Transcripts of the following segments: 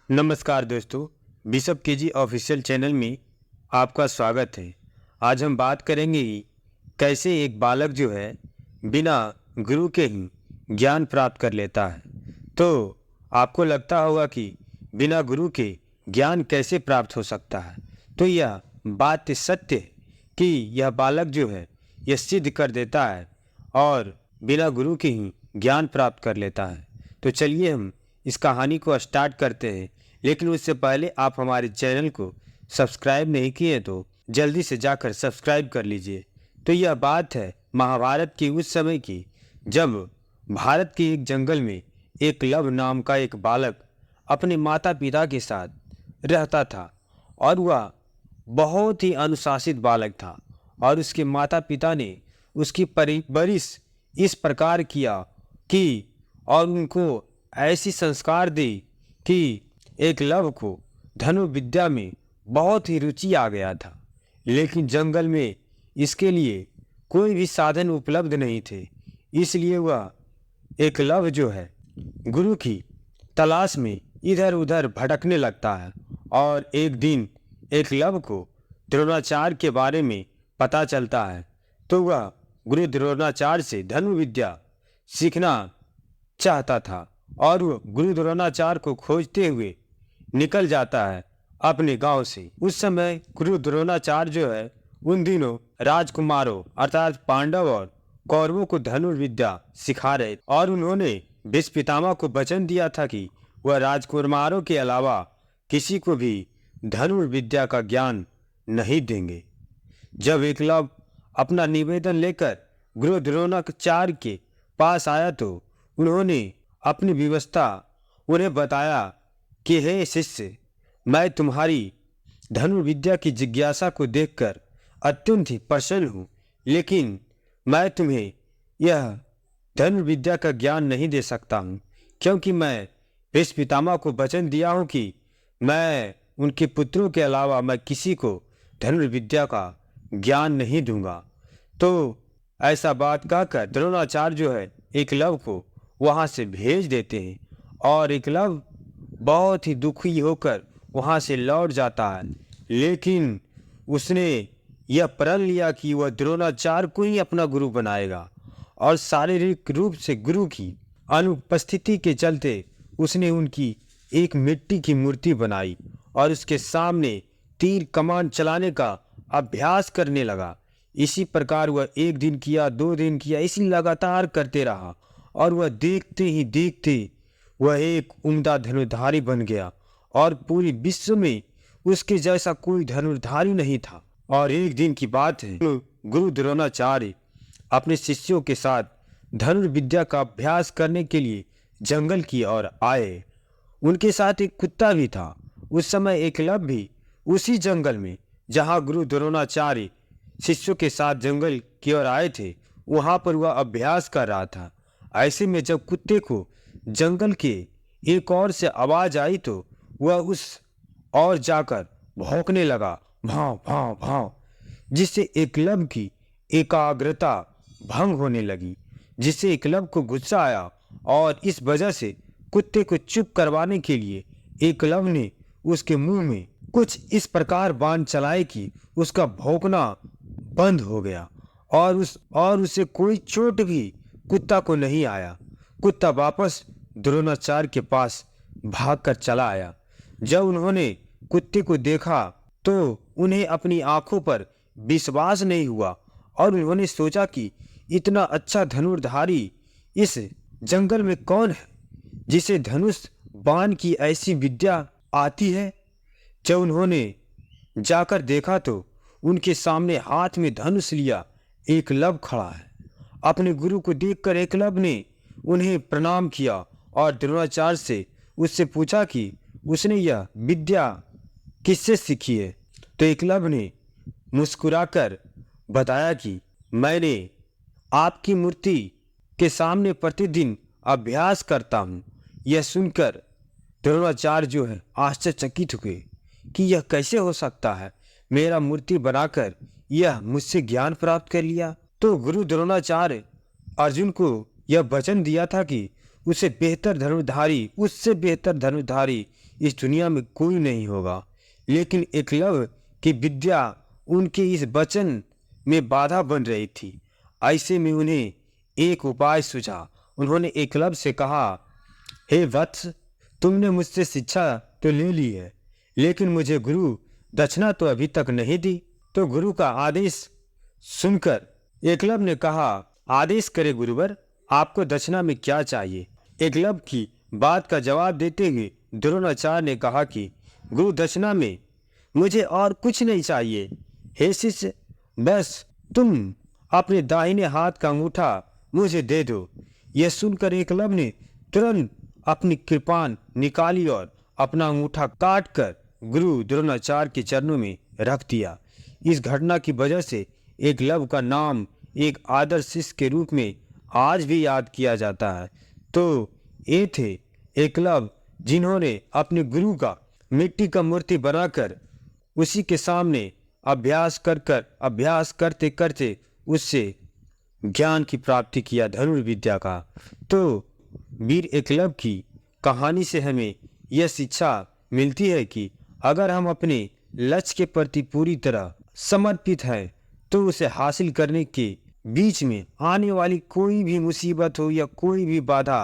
नमस्कार दोस्तों, bishop KG official channel में आपका स्वागत है। आज हम बात करेंगे कि कैसे एक बालक जो है बिना गुरु के ही ज्ञान प्राप्त कर लेता है। तो आपको लगता होगा कि बिना गुरु के ज्ञान कैसे प्राप्त हो सकता है। तो यह बात सत्य है कि यह बालक जो है यह सिद्ध कर देता है और बिना गुरु के ही ज्ञान प्राप्त कर लेता है। तो चलिए हम इस कहानी को स्टार्ट करते हैं, लेकिन उससे पहले आप हमारे चैनल को सब्सक्राइब नहीं किए तो जल्दी से जाकर सब्सक्राइब कर लीजिए। तो यह बात है महाभारत की उस समय की, जब भारत के एक जंगल में एकलव्य नाम का एक बालक अपने माता पिता के साथ रहता था और वह बहुत ही अनुशासित बालक था और उसके माता पिता ने उसकी परवरिश इस प्रकार किया कि और उनको ऐसी संस्कार दी कि एकलव्य को धनुर्विद्या में बहुत ही रुचि आ गया था। लेकिन जंगल में इसके लिए कोई भी साधन उपलब्ध नहीं थे, इसलिए वह एकलव्य जो है गुरु की तलाश में इधर उधर भटकने लगता है। और एक दिन एकलव्य को द्रोणाचार्य के बारे में पता चलता है, तो वह गुरु द्रोणाचार्य से धनुर्विद्या सीखना चाहता था और वह गुरु द्रोणाचार्य को खोजते हुए निकल जाता है अपने गांव से। उस समय गुरु द्रोणाचार्य जो है उन दिनों राजकुमारों अर्थात पांडव और कौरवों को धनुर्विद्या सिखा रहे और उन्होंने भीष्म पितामह को वचन दिया था कि वह राजकुमारों के अलावा किसी को भी धनुर्विद्या का ज्ञान नहीं देंगे। जब एकलव्य अपना निवेदन लेकर गुरु द्रोणाचार्य के पास आया तो उन्होंने अपनी व्यवस्था उन्हें बताया कि हे शिष्य, मैं तुम्हारी धनुर्विद्या की जिज्ञासा को देखकर अत्यंत ही प्रसन्न हूँ, लेकिन मैं तुम्हें यह धनुर्विद्या का ज्ञान नहीं दे सकता हूँ, क्योंकि मैं भीष्म पितामह को वचन दिया हूँ कि मैं उनके पुत्रों के अलावा मैं किसी को धनुर्विद्या का ज्ञान नहीं दूंगा। तो ऐसा बात कहकर द्रोणाचार्य जो है एकलव्य को वहाँ से भेज देते हैं और एकलव्य बहुत ही दुखी होकर वहाँ से लौट जाता है। लेकिन उसने यह प्रण लिया कि वह द्रोणाचार्य को ही अपना गुरु बनाएगा और शारीरिक रूप से गुरु की अनुपस्थिति के चलते उसने उनकी एक मिट्टी की मूर्ति बनाई और उसके सामने तीर कमान चलाने का अभ्यास करने लगा। इसी प्रकार वह 1 दिन किया, 2 दिन किया, इसी लगातार करते रहा और वह देखते ही देखते वह एक उम्दा धनुर्धारी बन गया और पूरी विश्व में उसके जैसा कोई धनुर्धारी नहीं था। और एक दिन की बात है, गुरु द्रोणाचार्य अपने शिष्यों के साथ धनुर्विद्या का अभ्यास करने के लिए जंगल की ओर आए। उनके साथ एक कुत्ता भी था। उस समय एकलव्य भी उसी जंगल में, जहाँ गुरु द्रोणाचार्य शिष्यों के साथ जंगल की ओर आए थे, वहाँ पर वह अभ्यास कर रहा था। ऐसे में जब कुत्ते को जंगल के एक ओर से आवाज आई तो वह उस ओर जाकर भौंकने लगा, भाव भाव भाव, जिससे एकलव्य की एकाग्रता भंग होने लगी, जिससे एकलव्य को गुस्सा आया और इस वजह से कुत्ते को चुप करवाने के लिए एकलव्य ने उसके मुंह में कुछ इस प्रकार बाण चलाए कि उसका भौंकना बंद हो गया और उसे कोई चोट भी कुत्ता को नहीं आया। कुत्ता वापस द्रोणाचार्य के पास भागकर चला आया। जब उन्होंने कुत्ते को देखा तो उन्हें अपनी आंखों पर विश्वास नहीं हुआ और उन्होंने सोचा कि इतना अच्छा धनुर्धारी इस जंगल में कौन है जिसे धनुष बाण की ऐसी विद्या आती है। जब उन्होंने जाकर देखा तो उनके सामने हाथ में धनुष लिया एकलव्य खड़ा है। अपने गुरु को देखकर एकलव्य ने उन्हें प्रणाम किया और द्रोणाचार्य से उससे पूछा कि उसने यह विद्या किससे सीखी है। तो एकलव्य ने मुस्कुराकर बताया कि मैंने आपकी मूर्ति के सामने प्रतिदिन अभ्यास करता हूँ। यह सुनकर द्रोणाचार्य जो है आश्चर्यचकित हुए कि यह कैसे हो सकता है, मेरा मूर्ति बनाकर यह मुझसे ज्ञान प्राप्त कर लिया। तो गुरु द्रोणाचार्य अर्जुन को यह वचन दिया था कि उससे बेहतर धनुर्धारी इस दुनिया में कोई नहीं होगा। लेकिन एकलव्य की विद्या उनके इस वचन में बाधा बन रही थी। ऐसे में उन्हें एक उपाय सूझा। उन्होंने एकलव्य से कहा, हे वत्स, तुमने मुझसे शिक्षा तो ले ली है, लेकिन मुझे गुरु दक्षिणा तो अभी तक नहीं दी। तो गुरु का आदेश सुनकर एकलव्य ने कहा, आदेश करे गुरुवर, आपको दक्षिणा में क्या चाहिए? एकलव्य की बात का जवाब देते हुए द्रोणाचार्य ने कहा कि गुरु दक्षिणा में मुझे और कुछ नहीं चाहिए। हे शिष्य, बस तुम अपने दाहिने हाथ का अंगूठा मुझे दे दो। यह सुनकर एकलव्य ने तुरंत अपनी कृपान निकाली और अपना अंगूठा काटकर गुरु द्रोणाचार्य के चरणों में रख दिया। इस घटना की वजह से एकलव्य का नाम एक आदर्श शिष्य के रूप में आज भी याद किया जाता है। तो ये थे एकलव्य, जिन्होंने अपने गुरु का मिट्टी का मूर्ति बनाकर उसी के सामने अभ्यास करते करते उससे ज्ञान की प्राप्ति किया, धनुर्विद्या का। तो वीर एकलव्य की कहानी से हमें यह शिक्षा मिलती है कि अगर हम अपने लक्ष्य के प्रति पूरी तरह समर्पित हैं तो उसे हासिल करने के बीच में आने वाली कोई भी मुसीबत हो या कोई भी बाधा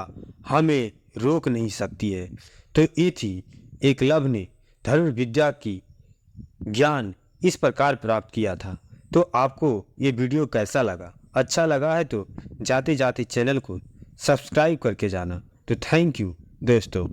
हमें रोक नहीं सकती है। तो ये थी एकलव्य ने धनुर्विद्या की ज्ञान इस प्रकार प्राप्त किया था। तो आपको ये वीडियो कैसा लगा? अच्छा लगा है तो जाते जाते चैनल को सब्सक्राइब करके जाना। तो थैंक यू दोस्तों।